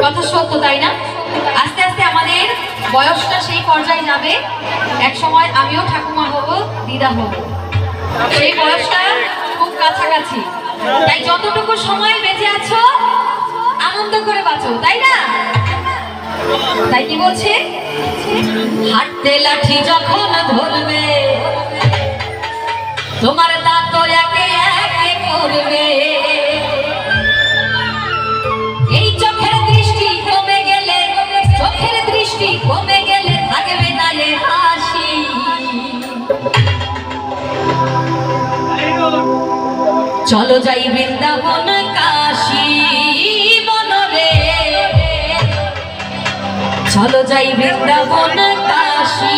কথা সত্য, তাই না? আস্তে আস্তে আমাদের বয়সটা সেই পর্যায়ে যাবে, এক সময় আমিও ঠাকুমা হব, দিদা হব, সেই বয়সটা খুব কাছাকাছি। তাই যতটুকু সময় বেঁচে আছো আনন্দ করে বাঁচো, তাই না? তাই কি বলছে, হাঁটতে লাঠি যখন ধরবে তোমার দাঁত একে একে করবে, এই চোখের দৃষ্টি কমে গেলে, চোখের দৃষ্টি কমে গেলে থাকবে না এ হাসি। চলো যাই বৃন্দাবন কাশী বনরে, চলো যাই বৃন্দাবন কাশী।